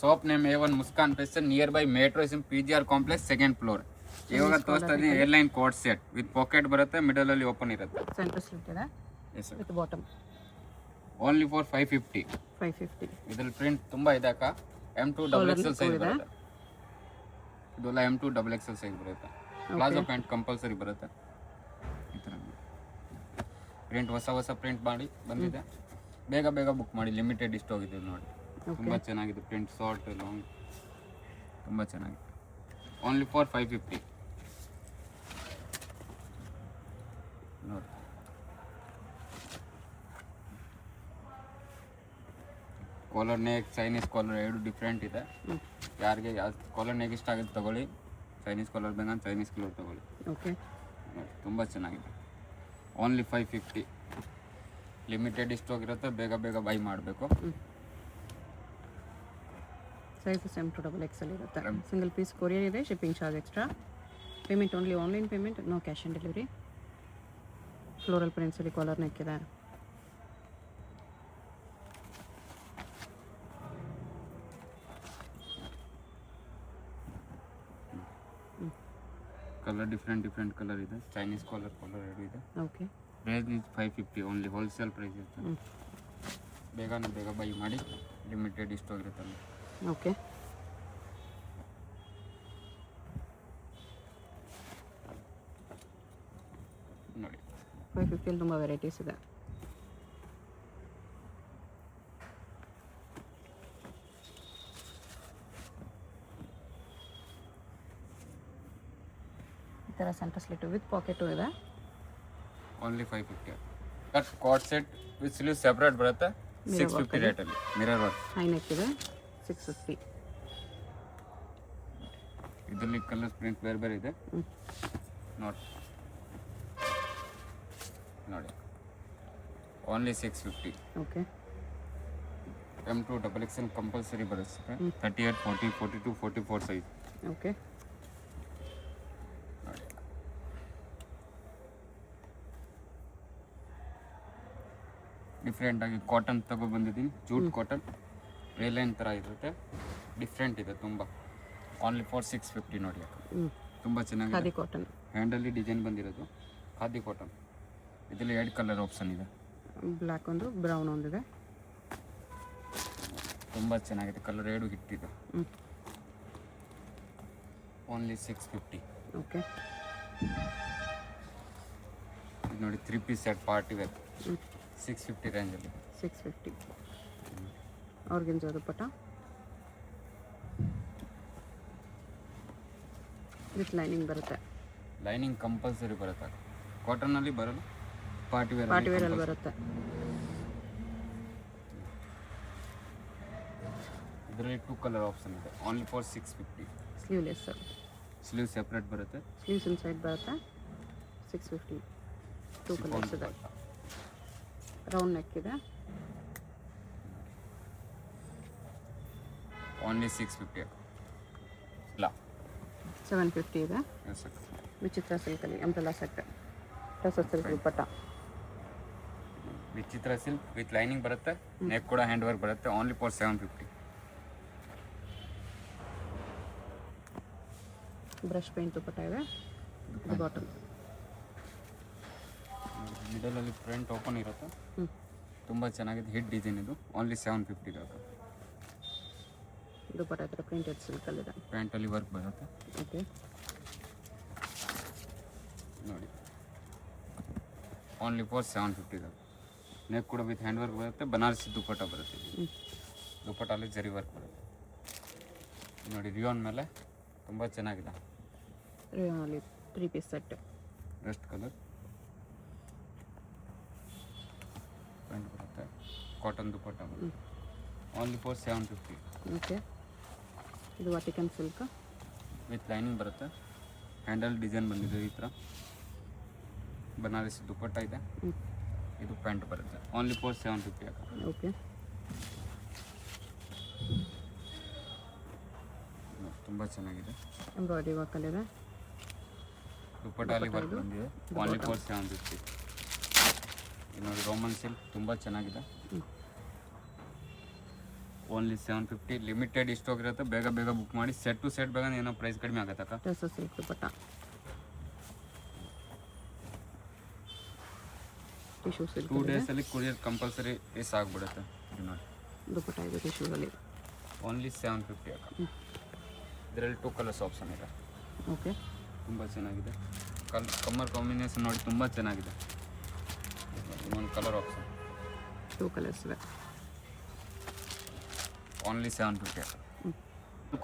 Shop name A1 Muskan fashion near by metro station PGR complex second floor. ಇವಾಗ ತೋರಿಸ್ತಾ ಇದ್ದೀನಿ airline coat set with pocket ಬರುತ್ತೆ, middle ಅಲ್ಲಿ open ಇರುತ್ತೆ. Centre slit ಇದೆ ವಿತ್ ಬಾಟಮ್. Only for 550. ಇದ್ರಲ್ಲಿ print ತುಂಬಾ ಇದೆ ಅಕ್ಕ. M2 XXL ಸೈಜ್ ಬರುತ್ತೆ. ಇದೆಲ್ಲ M2 XXL ಸೈಜ್ ಬರುತ್ತೆ. ಪ್ಲಾಜೋ ಪ್ಯಾಂಟ್ ಕಂಪಲ್ಸರಿ ಬರುತ್ತೆ. ಈ ತರ ಪ್ರಿಂಟ್ ಹೊಸ ಪ್ರಿಂಟ್ ಮಾಡಿ ಬಂದಿದೆ. ಬೇಗ ಬುಕ್ ಮಾಡಿ, ಲಿಮಿಟೆಡ್ ಇಷ್ಟು ಹೋಗಿದೆ ನೋಡಿ. ತುಂಬಾ ಚೆನ್ನಾಗಿದೆ ಪ್ರಿಂಟ್, ಶಾರ್ಟ್ ಲಾಂಗ್ ತುಂಬಾ ಚೆನ್ನಾಗಿದೆ. ಓನ್ಲಿ ಫಾರ್ 550 ನೋಡಿ. ಕಾಲರ್ ನೆಕ್, ಚೈನೀಸ್ ಕಾಲರ್ ಎರಡು ಡಿಫ್ರೆಂಟ್ ಇದೆ. ಯಾರಿಗೆ ಯಾವ ಕಾಲರ್ ನೆಕ್ ಇಷ್ಟ ಆಗುತ್ತೆ ತಗೊಳ್ಳಿ. ಚೈನೀಸ್ ಕಾಲರ್ ಬೇಕಂದ್ರೆ ಚೈನೀಸ್ ಕಾಲರ್ ತಗೊಳ್ಳಿ. ಓಕೆ, ತುಂಬ ಚೆನ್ನಾಗಿದೆ. ಓನ್ಲಿ 550. ಲಿಮಿಟೆಡ್ ಇಷ್ಟು ಹೋಗಿರುತ್ತೆ, ಬೇಗ ಬೈ ಮಾಡಬೇಕು. ಸೈಜ್ M2 XXL ಇರುತ್ತೆ. ಸಿಂಗಲ್ ಪೀಸ್ ಕೊರಿಯರ್ ಇದೆ, shipping charge extra. Payment only online payment, no cash on delivery. Floral ಪ್ರಿಂಟ್ಸಲ್ಲಿ ಕಾಲರ್ ನೆಕ್ ಇದೆ. ಕಲರ್ ಡಿಫ್ರೆಂಟ್ ಕಲರ್ ಇದೆ. ಚೈನೀಸ್ ಕಾಲರ್ ಎರಡು ಇದೆ. Okay, price is 550 only. Wholesale price ಇರುತ್ತೆ. ಬೇಗ by ಮಾಡಿ, ಲಿಮಿಟೆಡ್ ಇಷ್ಟು ಹೋಗಿರುತ್ತೆ. ಓಕೆ, ನೋಡಿ 550 ತುಂಬ ವೆರೈಟೀಸ್ ಇದೆ. ಈ ಥರ ಸೆಂಟರ್ ಸ್ಲಿಟ್ ವಿತ್ ಪಾಕೆಟು ಇದೆ. Only 550. Cut card set with sleeve separate ಬರುತ್ತೆ. 650 ರೇಟಲ್ಲಿ. ಮಿರರ್ ವರ್ಕ್ ಹೈ ನೆಕ್ ಇದೆ, 650. ಇದರಲ್ಲಿ ಕಲರ್ಸ್ ಪ್ರಿಂಟ್ ಬೇರೆ ಇದೆ ನೋಡಿ. Only 650. Okay, M2 XXL compulsory ಬರುತ್ತೆ. 38, 40, 42, 44 ಸೈಜ್. ಓಕೆ, ನೋಡಿ ಡಿಫ್ರೆಂಟ್ ಆಗಿ ಕಾಟನ್ ತಗೋ ಬಂದಿದ್ದೀನಿ. ಜೂಟ್ ಕಾಟನ್ ಏರ್ಲೈನ್ ಥರ ಇರುತ್ತೆ. ಡಿಫ್ರೆಂಟ್ ಇದೆ ತುಂಬ. ಓನ್ಲಿ ಫಾರ್ 650 ನೋಡಿ. ತುಂಬ ಚೆನ್ನಾಗಿದೆ. ಖಾದಿ ಕಾಟನ್ ಹ್ಯಾಂಡಲ್ಲಿ ಡಿಸೈನ್ ಬಂದಿರೋದು. ಖಾದಿ ಕಾಟನ್. ಇದರಲ್ಲಿ 2 ಕಲರ್ ಆಪ್ಷನ್ ಇದೆ. ಬ್ಲ್ಯಾಕ್ ಒಂದು, ಬ್ರೌನ್ ಒಂದಿದೆ. ತುಂಬ ಚೆನ್ನಾಗಿದೆ. ಕಲರ್ 2 ಹಿಟ್ಟಿದೆ. ಓನ್ಲಿ 650. ಓಕೆ, ಇದು ನೋಡಿ 3 ಪೀಸ್ ಸೆಟ್ ಪಾರ್ಟಿ ವೇರ್. 650 ರೇಂಜಲ್ಲಿ. 650. ಆರ್ಗೆನ್ಜಾ ದುಪ್ಪಟ್ಟ ವಿತ್ ಲೈನಿಂಗ್ ಬರುತ್ತೆ. ಲೈನಿಂಗ್ ಕಂಪಲ್ಸರಿ ಬರುತ್ತೆ. ಕಾಟನಲ್ಲಿ ಬರಲ್ಲ, ಪಾರ್ಟಿ ವೇರ್ ಅಲ್ಲಿ ಬರುತ್ತೆ. ಇದರಲ್ಲಿ 2 ಕಲರ್ ಆಪ್ಷನ್ ಇದೆ. Only for 650. Sleeveless, sleeve separate ಬರುತ್ತೆ. ಸ್ಲೀವ್ಸ್ ಇನ್ಸೈಡ್ ಬರುತ್ತೆ. 650. 2 ಕಲರ್ಸ್ ಇದೆ. ರೌಂಡ್ ನೆಕ್ ಇದೆ. ಓನ್ಲಿ 650. ಇಲ್ಲ 750 ಇದೆ. ವಿಚಿತ್ರ ಸಿಲ್ಕಲ್ಲಿ umbrella set, tussar silk dupatta. Vichitra silk with lining ಬರುತ್ತೆ. ನೆಕ್ ಕೂಡ ಹ್ಯಾಂಡ್ ವರ್ಕ್ ಬರುತ್ತೆ. Only for 750. Brush paint dupatta ಇದೆ. ಬಾಟಮ್ ಮಿಡಲಲ್ಲಿ ಫ್ರಂಟ್ ಓಪನ್ ಇರುತ್ತೆ. ತುಂಬ ಚೆನ್ನಾಗಿದೆ. ಹಿಟ್ ಡಿಸೈನ್ ಇದು. ಓನ್ಲಿ 750 ಇರುತ್ತೆ. ದುಪ್ಪಟ್ಟ ಹತ್ರ ಪ್ರಿಂಟೆಡ್ ಸಿಲ್ಕಲ್ಲಿದೆ. ಪ್ಯಾಂಟಲ್ಲಿ ವರ್ಕ್ ಬರುತ್ತೆ. ಓಕೆ, ನೋಡಿ ಓನ್ಲಿ ಫಾರ್ 750 ಇರುತ್ತೆ. ನೆಕ್ ಕೂಡ ವಿತ್ ಹ್ಯಾಂಡ್ ವರ್ಕ್ ಬರುತ್ತೆ. ಬನಾರಸಿ ದುಪ್ಪಟ್ಟ ಬರುತ್ತೆ. ದುಪ್ಪಟ್ಟಲ್ಲಿ ಜರಿ ವರ್ಕ್ ಬರುತ್ತೆ ನೋಡಿ. ರಿಯೋನ್ ಮೇಲೆ ತುಂಬ ಚೆನ್ನಾಗಿದೆ. ರಿಯೋನಲ್ಲಿ 3 piece set. Rest colour pant ಬರುತ್ತೆ. ಕಾಟನ್ ದುಪ್ಪಟ್ಟ ಬರುತ್ತೆ. Only for 750. ಓಕೆ, ಇದು ವಾಟಿಕನ್ ಸಿಲ್ಕ್ ವಿತ್ ಲೈನಿಂಗ್ ಬರುತ್ತೆ. ಹ್ಯಾಂಡಲ್ ಡಿಸೈನ್ ಬಂದಿದೆ ಈ ಥರ. ಬನಾರಸಿ ದುಪ್ಪಟ್ಟ ಇದೆ. ಇದು ಪ್ಯಾಂಟ್ ಬರುತ್ತೆ. ಓನ್ಲಿ ಫಾರ್ 750 ಅಕ್ಕ. ಓಕೆ, ತುಂಬ ಚೆನ್ನಾಗಿದೆ. ಎಂಬ್ರಾಯ್ಡ್ರಿ ವರ್ಕಲ್ಲಿದೆ. ದುಪ್ಪಟ್ಟಾಲಿ ವರ್ಕ್ ಬಂದಿದೆ. Only for 750. ಇದು ನೋಡಿ ರೋಮನ್ ಸಿಲ್ಕ್ ತುಂಬ ಚೆನ್ನಾಗಿದೆ. ಓನ್ಲಿ 750 ಲಿಮಿಟೆಡ್ ಸ್ಟಾಕ್ ಇರುತ್ತೆ. ಬೇಗ ಬೇಗ ಬುಕ್ ಮಾಡಿ. ಸೆಟ್ ಟು ಸೆಟ್ ಬೇಗ ಏನೋ ಪ್ರೈಸ್ ಕಡಿಮೆ ಆಗತ್ತಕ್ಕ. ಟೆಸೋ ಸಿಲ್ಕ್ ದುಪಟ್ಟ, ಟಿಶ್ಯೂ ಸಿಲ್ಕ್ 2 ಡೇಸಲ್ಲಿ ಕೊರಿಯರ್ ಕಂಪಲ್ಸರಿ ಮಿಸ್ ಆಗಿಬಿಡುತ್ತೆ. ಇದು ನೋಡಿ ದುಪಟ್ಟ ಇದೆ ಟಿಶ್ಯೂದಲ್ಲಿ. ಓನ್ಲಿ 750 ಅಕ್ಕ. ಇದರಲ್ಲಿ 2 ಕಲರ್ಸ್ ಆಪ್ಷನ್ ಇದೆ. ಓಕೆ, ತುಂಬ ಚೆನ್ನಾಗಿದೆ. ಕಮ್ಮರ್ ಕಾಂಬಿನೇಷನ್ ನೋಡಿ ತುಂಬ ಚೆನ್ನಾಗಿದೆ. ಇನ್ನೊಂದು ಕಲರ್ ಆಪ್ಷನ್ 2 ಕಲರ್ಸ್ ಇದೆ. ಓನ್ಲಿ 750 ಅಕ್ಕ.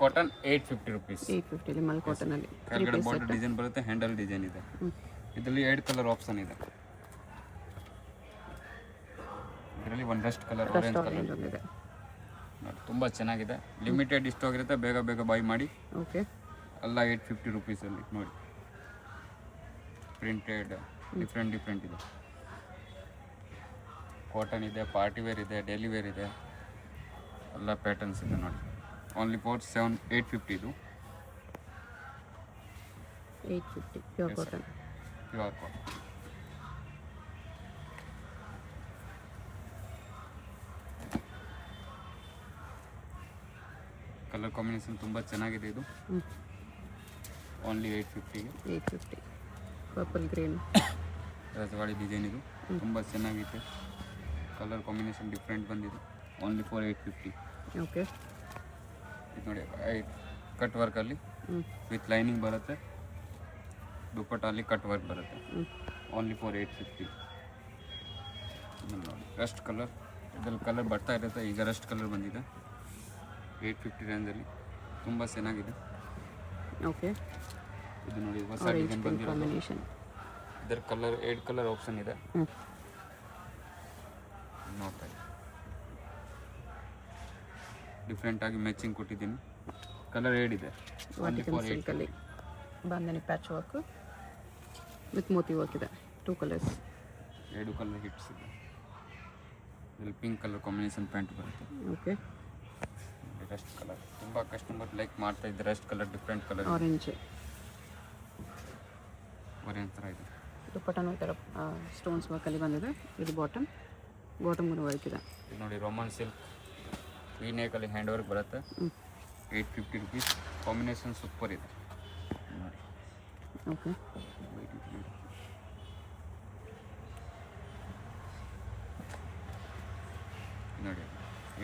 Cotton 850 rupees. 850 ಮಲ್ ಕಾಟನಲ್ಲಿ ಕೆಳಗಡೆ ಬಾರ್ಡರ್ ಡಿಸೈನ್ ಬರುತ್ತೆ, ಹ್ಯಾಂಡಲ್ ಡಿಸೈನ್ ಇದೆ. ಇದರಲ್ಲಿ 2 ಕಲರ್ ಆಪ್ಷನ್ ಇದೆ. ಇದರಲ್ಲಿ ಒಂದು ಡಸ್ಟ್ ಕಲರ್, ಆರೆಂಜ್ ಕಲರ್ ಇದೆ. ನೋಡಿ ತುಂಬ ಚೆನ್ನಾಗಿದೆ. ಲಿಮಿಟೆಡ್ ಸ್ಟಾಕ್ ಇರುತ್ತೆ. ಬೇಗ ಬೇಗ ಬೈ ಮಾಡಿ. ಓಕೆ, ಎಲ್ಲ 850 ರುಪೀಸಲ್ಲಿ ನೋಡಿ. ಪ್ರಿಂಟೆಡ್ ಡಿಫ್ರೆಂಟ್ ಇದೆ. ಕಾಟನ್ ಇದೆ, ಪಾರ್ಟಿ ವೇರ್ ಇದೆ, ಡೈಲಿ ವೇರ್ ಇದೆ, ಎಲ್ಲ ಪ್ಯಾಟರ್ನ್ಸ್ ಇದೆ ನೋಡಿ. ಓನ್ಲಿ ಫಾರ್ 850 ಇದು. 850 pure cotton. Pure cotton. Colour combination ತುಂಬ ಚೆನ್ನಾಗಿದೆ ಇದು. ಓನ್ಲಿ 850ಗೆ. 850 ಪರ್ಪಲ್ ಗ್ರೀನ್ ರಜವಾಡಿ ಡಿಸೈನ್ ಇದು. ತುಂಬ ಚೆನ್ನಾಗಿದೆ. ಕಲರ್ ಕಾಂಬಿನೇಷನ್ ಡಿಫ್ರೆಂಟ್ ಬಂದಿದೆ. Only for 850. ಓಕೆ, ಇದು ನೋಡಿ ಕಟ್ ವರ್ಕಲ್ಲಿ ವಿತ್ ಲೈನಿಂಗ್ ಬರುತ್ತೆ. ದುಪ್ಪಟ್ಟಲ್ಲಿ ಕಟ್ ವರ್ಕ್ ಬರುತ್ತೆ. Only for 850. ನೋಡಿ ರಸ್ಟ್ ಕಲರ್. ಇದರಲ್ಲಿ ಕಲರ್ ಬರ್ತಾ ಇರುತ್ತೆ. ಈಗ ರಸ್ಟ್ ಕಲರ್ ಬಂದಿದೆ 850 ರೇಂಜಲ್ಲಿ. ತುಂಬ ಚೆನ್ನಾಗಿದೆ. ಓಕೆ, ಇದು ನೋಡಿ ಹೊಸ ಡಿಸೈನ್ ಬಂದಿರೋದು. ಕಾಂಬಿನೇಷನ್. ಇದರ ಕಲರ್ 8 ಕಲರ್ ಆಪ್ಷನ್ ಇದೆ. ನೋಡ್ತಾ ಇದ್ದೀನಿ. ಡಿಫ್ರೆಂಟ್ ಆಗಿ ಮ್ಯಾಚಿಂಗ್ ಕೊಟ್ಟಿದ್ದೀನಿ. ಕಲರ್ 8 ಇದೆ. ವಾಟಿಕನ್ ಸಿಲ್ಕಲ್ಲಿ ಬಾಂಧನಿ ಪ್ಯಾಚ್ ವರ್ಕ್ ವಿತ್ ಮೋತಿ ವರ್ಕ್ ಇದೆ. 2 ಕಲರ್ಸ್. 2 ಕಲರ್ ಹಿಟ್ಸ್ ಇದೆ. ಇದರಲ್ಲಿ ಪಿಂಕ್ ಕಲರ್ ಕಾಂಬಿನೇಷನ್ ಪ್ಯಾಂಟ್ ಬರುತ್ತೆ. ಓಕೆ, ರಸ್ಟ್ ಕಲರ್ ತುಂಬ ಕಸ್ಟಮರ್ ಲೈಕ್ ಮಾಡ್ತಾ ಇದ್ದಾರೆ. Rust colour, different colour, orange ಥರ ಇದೆ. ದುಪ್ಪಟ್ಟನೂ ಈ ಥರ ಸ್ಟೋನ್ಸ್ ವರ್ಕಲ್ಲಿ ಬಂದಿದೆ. ಇದು ಬಾಟಮ್ಗೂ ವರ್ಕ್ ಇದೆ. ಇದು ನೋಡಿ ರೋಮನ್ ಸಿಲ್ಕ್ ವಿ ನೆಕಲ್ಲಿ ಹ್ಯಾಂಡ್ ವರ್ಕ್ ಬರುತ್ತೆ. 850 ರುಪೀಸ್. ಕಾಂಬಿನೇಷನ್ ಸೂಪರ್ ಇದೆ ನೋಡಿ. ಓಕೆ, ನೋಡಿ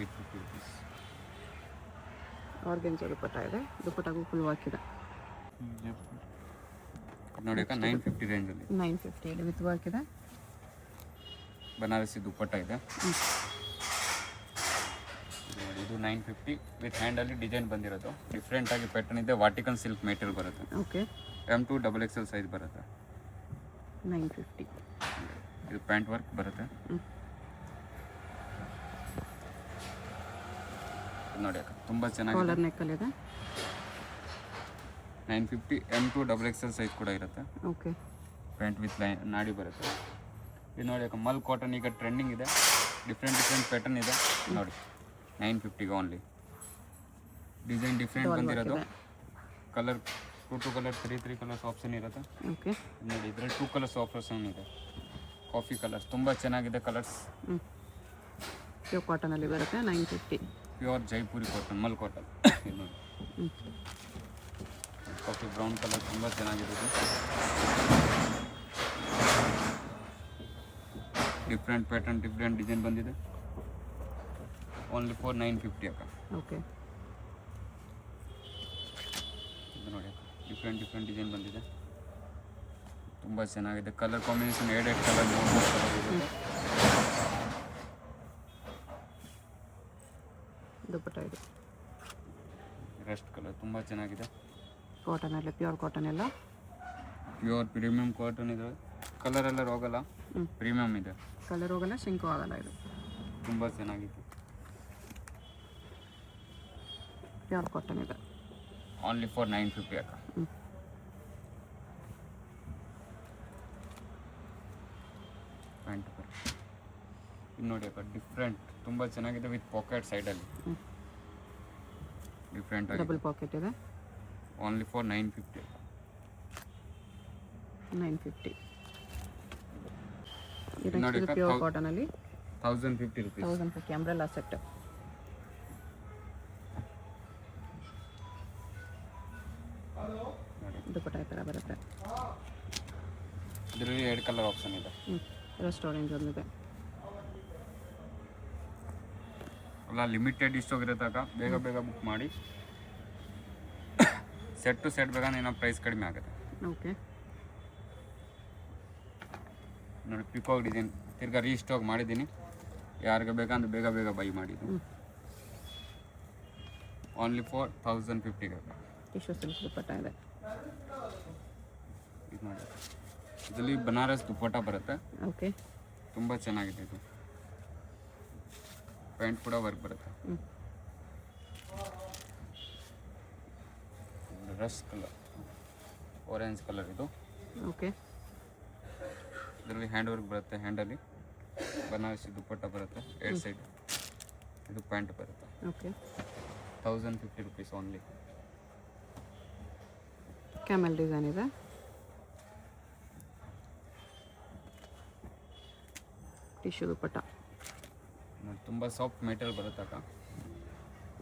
850 ರುಪೀಸ್. ಆರ್ಗೆನ್ಜಾ ದುಪ್ಪಟ್ಟ ಇದೆ. ದುಪ್ಪಟ್ಟಗೂ ಫುಲ್ ವರ್ಕ್ ಇದೆ. ನೋಡಿ ಅಕ್ಕ 950 ರೇಂಜಲ್ಲಿ. 950 ಇದೆ ವಿತ್ ವರ್ಕ್ ಇದೆ. ಬನಾರಸಿ ದುಪ್ಪಟ್ಟ ಇದೆ. ಇದು 950 ವಿತ್ ಹ್ಯಾಂಡಲ್ಲಿ ಡಿಸೈನ್ ಬಂದಿರೋದು. ಡಿಫ್ರೆಂಟ್ ಆಗಿ ಪ್ಯಾಟರ್ನ್ ಇದೆ. ವಾಟಿಕನ್ ಸಿಲ್ಕ್ ಮೆಟೀರಿಯಲ್ ಬರುತ್ತೆ. ಓಕೆ, M2 XXL ಸೈಜ್ ಬರುತ್ತೆ. 950. ಇದು ಪ್ಯಾಂಟ್ ವರ್ಕ್ ಬರುತ್ತೆ. ನೋಡಿ ಅಕ್ಕ ತುಂಬ ಚೆನ್ನಾಗಿದೆ. ಕಾಲರ್ ನೆಕ್ಕಲ್ಲಿ ಇದೆ. 950 M2 XXL ಸೈಜ್ ಕೂಡ ಇರುತ್ತೆ. ಓಕೆ, ಪ್ಯಾಂಟ್ ವಿತ್ ಲೈನ್ ನಾಡಿ ಬರುತ್ತೆ. ಇದು ನೋಡಿ ಅಕ್ಕ ಮಲ್ ಕಾಟನ್ ಈಗ ಟ್ರೆಂಡಿಂಗ್ ಇದೆ. ಡಿಫ್ರೆಂಟ್ ಪ್ಯಾಟರ್ನ್ ಇದೆ ನೋಡಿ. 950ಗೆ ಓನ್ಲಿ. ಡಿಸೈನ್ ಡಿಫ್ರೆಂಟ್ ಬಂದಿರೋದು. ಕಲರ್ 2 ಕಲರ್ 3 ಕಲರ್ಸ್ ಆಪ್ಷನ್ ಇರುತ್ತೆ. ಓಕೆ, ನೋಡಿ ಇದರಲ್ಲಿ 2 ಕಲರ್ಸ್ ಆಪ್ಷನ್ ಇದೆ. ಕಾಫಿ ಕಲರ್ಸ್ ತುಂಬ ಚೆನ್ನಾಗಿದೆ ಕಲರ್ಸ್. ಪ್ಯೂರ್ ಕಾಟನಲ್ಲಿ ಬರುತ್ತೆ. 950. Pure Jaipuri cotton, mul cotton. ಇದು ನೋಡಿ ಕಾಫಿ ಬ್ರೌನ್ ಕಲರ್ ತುಂಬ ಚೆನ್ನಾಗಿದೆ. ಡಿಫ್ರೆಂಟ್ ಪ್ಯಾಟರ್ನ್, ಡಿಫ್ರೆಂಟ್ ಡಿಸೈನ್ ಬಂದಿದೆ. ಓನ್ಲಿ ಫಾರ್ 950 ಅಕ್ಕ. ಓಕೆ, ಇದು ನೋಡಿ ಡಿಫ್ರೆಂಟ್ ಡಿಸೈನ್ ಬಂದಿದೆ. ತುಂಬ ಚೆನ್ನಾಗಿದೆ. ಕಲರ್ ಕಾಂಬಿನೇಷನ್ 2 ಕಲರ್ 3 ಕಲರ್ ಇದೆ. ದುಪ್ಪಟ್ಟ ಇದೆ. ರೆಸ್ಟ್ ಕಲರ್ ತುಂಬ ಚೆನ್ನಾಗಿದೆ. ಕಾಟನಲ್ಲಿ ಪ್ಯೂರ್ ಕಾಟನ್ ಎಲ್ಲ. ಪ್ಯೂರ್ ಪ್ರೀಮಿಯಂ ಕಾಟನ್ ಇದೆ. ಕಲರ್ ಎಲ್ಲ ಹೋಗಲ್ಲ. ಪ್ರೀಮಿಯಂ ಇದೆ. ಕಲರ್ ಹೋಗಲ್ಲ, ಸಿಂಕು ಆಗಲ್ಲ. ಇದು ತುಂಬ ಚೆನ್ನಾಗಿದೆ. ಪ್ಯೂರ್ ಕಾಟನ್ ಇದೆ. ಓನ್ಲಿ ಫಾರ್ 950 ಅಕ್ಕ. ಪ್ಯಾಂಟ್ ಇದು ನೋಡಿ ಅಕ್ಕ ಡಿಫ್ರೆಂಟ್ ತುಂಬ ಚೆನ್ನಾಗಿದೆ. ವಿತ್ ಪಾಕೆಟ್ ಸೈಡಲ್ಲಿ ಡಿಫ್ರೆಂಟ್ ಆಗಿ ಡಬಲ್ ಪಾಕೆಟ್ ಇದೆ. Only for 950. 950. ನೋಡಿ ಪ್ಯೂರ್ ಕಾಟನಲ್ಲಿ 1050 ರುಪೀಸ್. 1050 umbrella set. ದುಪ್ಪಟ್ಟ ಈ ಥರ ಬರುತ್ತೆ. ಇದರಲ್ಲಿ 2 ಕಲರ್ ಆಪ್ಷನ್ ಇದೆ. ರಸ್ಟ್ ಆರೆಂಜ್ ಒಂದಿದೆ. ಅಲ್ಲ ಲಿಮಿಟೆಡ್ ಸ್ಟಾಕ್ ಇರೋದಾಗ ಬೇಗ ಬೇಗ ಬುಕ್ ಮಾಡಿ. ಸೆಟ್ ಟು ಸೆಟ್ ಬೇಗ ಏನೋ ಪ್ರೈಸ್ ಕಡಿಮೆ ಆಗುತ್ತೆ. ಓಕೆ ನೋಡಿ ಪಿಕಾಕ್ ಡಿಸೈನ್ ತಿರ್ಗಾ ರೀಸ್ಟಾಕ್ ಮಾಡಿದ್ದೀನಿ. ಯಾರಿಗೆ ಬೇಕಂದ್ರೆ ಬೇಗ ಬೇಗ ಬೈ ಮಾಡಿದ್ದು. ಓನ್ಲಿ ಫಾರ್ 1050 ಟಿಶ್ಯೂ ಸಿಲ್ಕ್ ದುಪ್ಪಟ್ಟ ಇದೆ. ಇದು ನೋಡಿ ಇದರಲ್ಲಿ ಬನಾರಸ್ ದುಪ್ಪಟ್ಟ ಬರುತ್ತೆ. ಓಕೆ ತುಂಬ ಚೆನ್ನಾಗಿದೆ ಇದು. ಪ್ಯಾಂಟ್ ಕೂಡ ವರ್ಕ್ ಬರುತ್ತೆ. ರಸ್ ಕಲರ್ ಆರೆಂಜ್ ಕಲರ್ ಇದು. ಓಕೆ ಇದರಲ್ಲಿ ಹ್ಯಾಂಡ್ ವರ್ಕ್ ಬರುತ್ತೆ. ಹ್ಯಾಂಡಲ್ಲಿ ಬನಾರಸಿ ದುಪ್ಪಟ್ಟ ಬರುತ್ತೆ 2 ಸೈಡ್. ಇದು ಪ್ಯಾಂಟ್ ಬರುತ್ತೆ. Okay 1050 rupees only. Camel design ಇದೆ. ಟಿಶ್ಯೂ ದುಪ್ಪಟ್ಟ ತುಂಬ ಸಾಫ್ಟ್ ಮೆಟೀರಿಯಲ್ ಬರುತ್ತೆ ಅಕ್ಕ.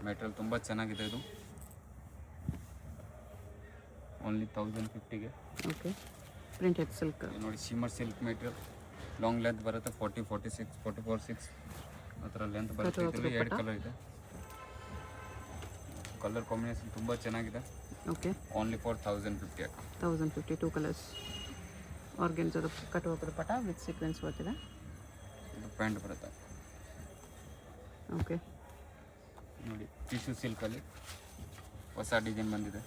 ಮೆಟೀರಿಯಲ್ ತುಂಬ ಚೆನ್ನಾಗಿದೆ ಇದು. ಓನ್ಲಿ 1050 ಓಕೆ ಪ್ರಿಂಟೆಡ್ ಸಿಲ್ಕ್ ನೋಡಿ shimmer silk material. Long length ಬರುತ್ತೆ 40, 46, 44, 6 ಆ ಥರ ಲೆಂತ್ ಬರುತ್ತೆ. ಇದರಲ್ಲಿ 2 ಕಲರ್ ಇದೆ. ಕಲರ್ ಕಾಂಬಿನೇಷನ್ ತುಂಬ ಚೆನ್ನಾಗಿದೆ. ಓಕೆ ಓನ್ಲಿ ಫಾರ್ 1050 ಅಕ್ಕ. 1050 2 ಕಲರ್ಸ್. ಆರ್ಗೆನ್ಸದ ಕಟ್ಟುವ ದುಪ್ಪಟ್ಟ ವಿತ್ ಸೀಕ್ವೆನ್ಸ್ ಬರ್ತಿದೆ. ಇದು ಪ್ಯಾಂಟ್ ಬರುತ್ತೆ. ಓಕೆ ನೋಡಿ ಟಿಶ್ಯೂ ಸಿಲ್ಕಲ್ಲಿ ಹೊಸ ಡಿಸೈನ್ ಬಂದಿದೆ.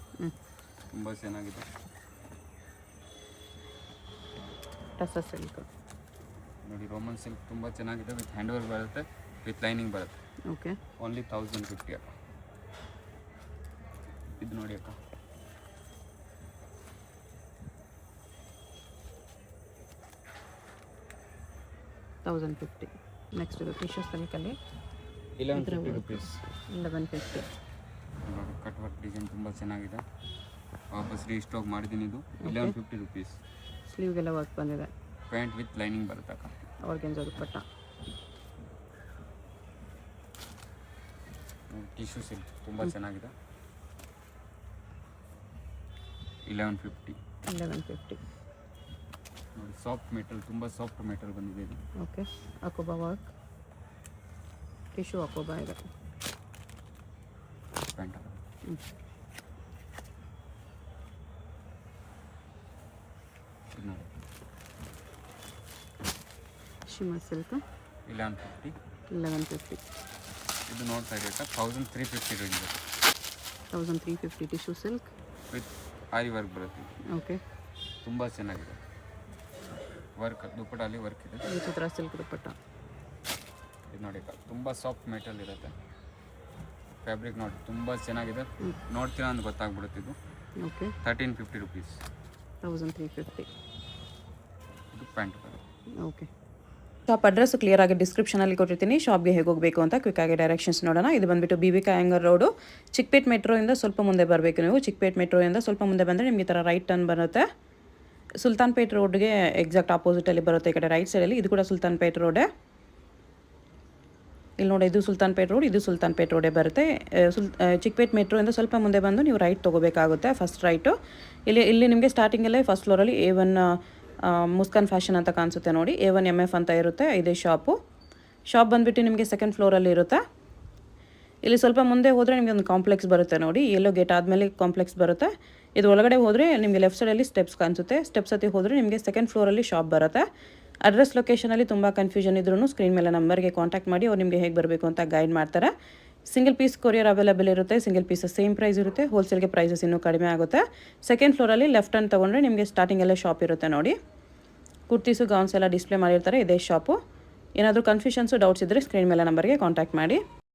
ತುಂಬ ಚೆನ್ನಾಗಿದೆ. ಟಸರ್ ಸಿಲ್ಕ್ ನೋಡಿ ರೋಮನ್ ಸಿಲ್ಕ್ ತುಂಬ ಚೆನ್ನಾಗಿದೆ. ವಿತ್ ಹ್ಯಾಂಡ್ ವರ್ಕ್ ಬರುತ್ತೆ, ವಿತ್ ಲೈನಿಂಗ್ ಬರುತ್ತೆ. ಓಕೆ ಓನ್ಲಿ 1050 ಅಕ್ಕ. ಇದು ನೋಡಿ ಅಕ್ಕ. $1050. ನೆಕ್ಸ್ಟ್ ಇದು ಟಿಶ್ಯೂ ಸಿಲ್ಕಲ್ಲಿ 1150 rupees. 1150. ನೋಡಿ ಕಟ್ ವರ್ಕ್ ಡಿಸೈನ್ ತುಂಬ ಚೆನ್ನಾಗಿದೆ. ವಾಪಸ್ ರೀಸ್ಟಾಕ್ ಮಾಡಿದ್ದೀನಿ. ಇದು 1150 rupees. ಸ್ಲೀವ್ಗೆಲ್ಲ ವರ್ಕ್ ಬಂದಿದೆ. ಪ್ಯಾಂಟ್ ವಿತ್ ಲೈನಿಂಗ್ ಬರುತ್ತೆ ಅಕ್ಕ. ಆರ್ಗೆನ್ಸ ದುಪ್ಪಟ್ಟ. ಟಿಶ್ಯೂ ಸಿಲ್ಕ್ ತುಂಬ ಚೆನ್ನಾಗಿದೆ. 1150. 1150. ನೋಡಿ ಸಾಫ್ಟ್ ಮೆಟೀರಿಯಲ್, ತುಂಬ ಸಾಫ್ಟ್ ಮೆಟೀರಿಯಲ್ ಬಂದಿದೆ ಇದು. ಓಕೆ ಅಕೋಬಾ ವರ್ಕ್. ಟಿಶ್ಯೂ ಅಕೋಬಾ ಇದೆ. ಪ್ಯಾಂಟ್ ನೋಡಿ ಶಿಮ್ಮರ್ ಸಿಲ್ಕ್ 1150. 1150. ಇದು ನೋಡ್ತಾ ಇದ್ದೀವಿ 1350 range. 1350 tissue silk with aari work ಬರುತ್ತೆ. ಓಕೆ ತುಂಬ ಚೆನ್ನಾಗಿದೆ. ವರ್ಕ್ ದುಪ್ಪಟ್ಟಲ್ಲಿ ವರ್ಕ್ ಇದೆ. ವಿಚಿತ್ರ ಸಿಲ್ಕ್ ದುಪ್ಪಟ್ಟ. ಇದು ನೋಡಿ ತುಂಬ ಸಾಫ್ಟ್ ಮೆಟೀರಿಯಲ್ ಇರುತ್ತೆ. ಫ್ಯಾಬ್ರಿಕ್ ನೋಡಿ ತುಂಬ ಚೆನ್ನಾಗಿದೆ. ನೋಡ್ತೀರಾ ಅಂತ ಗೊತ್ತಾಗ್ಬಿಡುತ್ತೆ. ಇದು ಓಕೆ 1350 rupees. 1350. ಇದು ಪ್ಯಾಂಟ್ ಬರುತ್ತೆ. ಓಕೆ ಶಾಪ್ ಅಡ್ರೆಸ್ ಕ್ಲಿಯರ್ ಆಗಿ ಡಿಸ್ಕ್ರಿಪ್ಷನಲ್ಲಿ ಕೊಟ್ಟಿರ್ತೀನಿ. ಶಾಪ್ಗೆ ಹೇಗೆ ಹೋಗಬೇಕು ಅಂತ ಕ್ವಿಕ್ಕಾಗಿ ಡೈರೆಕ್ಷನ್ಸ್ ನೋಡೋಣ. ಇದು ಬಂದುಬಿಟ್ಟು BB ಕಾಯಂಗರ್ ರೋಡು, ಚಿಕ್ಕಪೇಟ್ ಮೆಟ್ರೋಯಿಂದ ಸ್ವಲ್ಪ ಮುಂದೆ ಬರಬೇಕು ನೀವು. ಚಿಕ್ಕಪೇಟ್ ಮೆಟ್ರೋಯಿಂದ ಸ್ವಲ್ಪ ಮುಂದೆ ಬಂದರೆ ನಿಮಗೆ ಈ ಥರ ರೈಟ್ ಟರ್ನ್ ಬರುತ್ತೆ. ಸುಲ್ತಾನ್ಪೇಟ್ ರೋಡ್ಗೆ ಎಕ್ಸಾಕ್ಟ್ ಆಪೋಸಿಟಲ್ಲಿ ಬರುತ್ತೆ. ಈ ಕಡೆ ರೈಟ್ ಸೈಡಲ್ಲಿ ಇದು ಕೂಡ ಸುಲ್ತಾನ್ಪೇಟ್ ರೋಡೇ. ಇಲ್ಲಿ ನೋಡಿ ಇದು ಸುಲ್ತಾನ್ಪೇಟ್ ರೋಡ್, ಇದು ಸುಲ್ತಾನ್ಪೇಟ್ ರೋಡೇ ಬರುತ್ತೆ. ಚಿಕ್ಕಪೇಟ್ ಮೆಟ್ರೋಯಿಂದ ಸ್ವಲ್ಪ ಮುಂದೆ ಬಂದು ನೀವು ರೈಟ್ ತೊಗೋಬೇಕಾಗುತ್ತೆ. First right. ಇಲ್ಲಿ ನಿಮಗೆ ಸ್ಟಾರ್ಟಿಂಗಲ್ಲೇ ಫಸ್ಟ್ ಫ್ಲೋರಲ್ಲಿ A1 ಮುಸ್ಕಾನ್ ಫ್ಯಾಷನ್ ಅಂತ ಕಾಣಿಸುತ್ತೆ ನೋಡಿ. A1 MF ಅಂತ ಇರುತ್ತೆ. ಇದೇ ಶಾಪು. ಶಾಪ್ ಬಂದುಬಿಟ್ಟು ನಿಮಗೆ ಸೆಕೆಂಡ್ ಫ್ಲೋರಲ್ಲಿ ಇರುತ್ತೆ. ಇಲ್ಲಿ ಸ್ವಲ್ಪ ಮುಂದೆ ಹೋದರೆ ನಿಮಗೆ ಒಂದು ಕಾಂಪ್ಲೆಕ್ಸ್ ಬರುತ್ತೆ ನೋಡಿ. ಎಲ್ಲೋ ಗೇಟ್ ಆದಮೇಲೆ ಕಾಂಪ್ಲೆಕ್ಸ್ ಬರುತ್ತೆ. ಇದು ಒಳಗಡೆ ಹೋದರೆ ನಿಮಗೆ ಲೆಫ್ಟ್ ಸೈಡಲ್ಲಿ ಸ್ಟೆಪ್ಸ್ ಕಾಣಿಸುತ್ತೆ. ಸ್ಟೆಪ್ಸ್ ಹತ್ತಿ ಹೋದರೆ ನಿಮಗೆ ಸೆಕೆಂಡ್ ಫ್ಲೋರಲ್ಲಿ ಶಾಪ್ ಬರುತ್ತೆ. ಅಡ್ರೆಸ್ ಲೊಕೇಶನಲ್ಲಿ ತುಂಬ ಕನ್ಫ್ಯೂಷನ್ ಇದ್ರೂ ಸ್ಕ್ರೀನ್ ಮೇಲೆ ನಂಬರ್ಗೆ ಕಾಂಟ್ಯಾಕ್ಟ್ ಮಾಡಿ ಅವ್ರು ನಿಮಗೆ ಹೇಗೆ ಬರಬೇಕು ಅಂತ ಗೈಡ್ ಮಾಡ್ತಾರೆ. ಸಿಂಗಲ್ ಪೀಸ್ ಕೊರಿಯರ್ ಅವೈಲೇಬಲ್ ಇರುತ್ತೆ. ಸಿಂಗಲ್ ಪೀಸ್ ಸೇಮ್ ಪ್ರೈಸ್ ಇರುತ್ತೆ. ಹೋಲ್ಸೇಲ್ಗೆ ಪ್ರೈಸಸ್ ಇನ್ನೂ ಕಡಿಮೆ ಆಗುತ್ತೆ. ಸೆಕೆಂಡ್ ಫ್ಲೋರಲ್ಲಿ ಲೆಫ್ಟ್ ಟರ್ನ್ ತೊಗೊಂಡ್ರೆ ನಿಮಗೆ ಸ್ಟಾರ್ಟಿಂಗಲ್ಲೇ ಶಾಪ್ ಇರುತ್ತೆ ನೋಡಿ. ಕುರ್ತೀಸು ಗೌನ್ಸ್ ಎಲ್ಲ ಡಿಸ್ಪ್ಲೇ ಮಾಡಿರ್ತಾರೆ. ಇದೇ ಶಾಪು. ಏನಾದರೂ ಕನ್ಫ್ಯೂಷನ್ಸು ಡೌಟ್ಸ್ ಇದ್ದರೆ ಸ್ಕ್ರೀನ್ ಮೇಲೆ ನಂಬರ್ಗೆ ಕಾಂಟ್ಯಾಕ್ಟ್ ಮಾಡಿ.